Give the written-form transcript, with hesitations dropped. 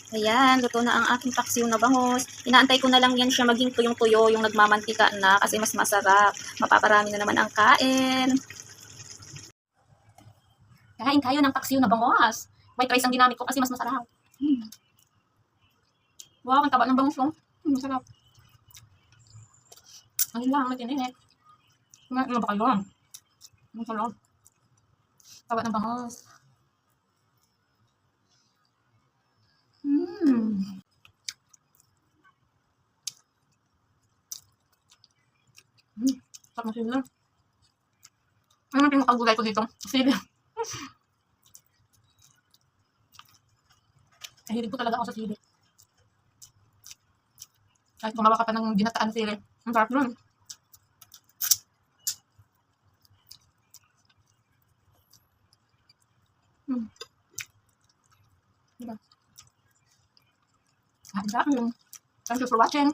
Ayan, luto na ang aking paksiw na bangus. Inaantay ko na lang yan siya maging tuyong-tuyo, yung nagmamantika na kasi mas masarap. Mapaparami na naman ang kain. Kain kayo ng paksiw na bangus. White rice ang ginamit ko kasi mas masarap. Wow, ang taba ng bangus ko. Masarap. Ang lang, matinit. Kumain na ba kayo? Masarap. Taba ng bangus. Sarap na sila. Ano yung pinakagulay ko dito? Sili. Nahilig ko talaga ako sa sili. Kahit gumawa ka pa ng ginataan sili. Ang sarap nun. Diba? Thank you for watching.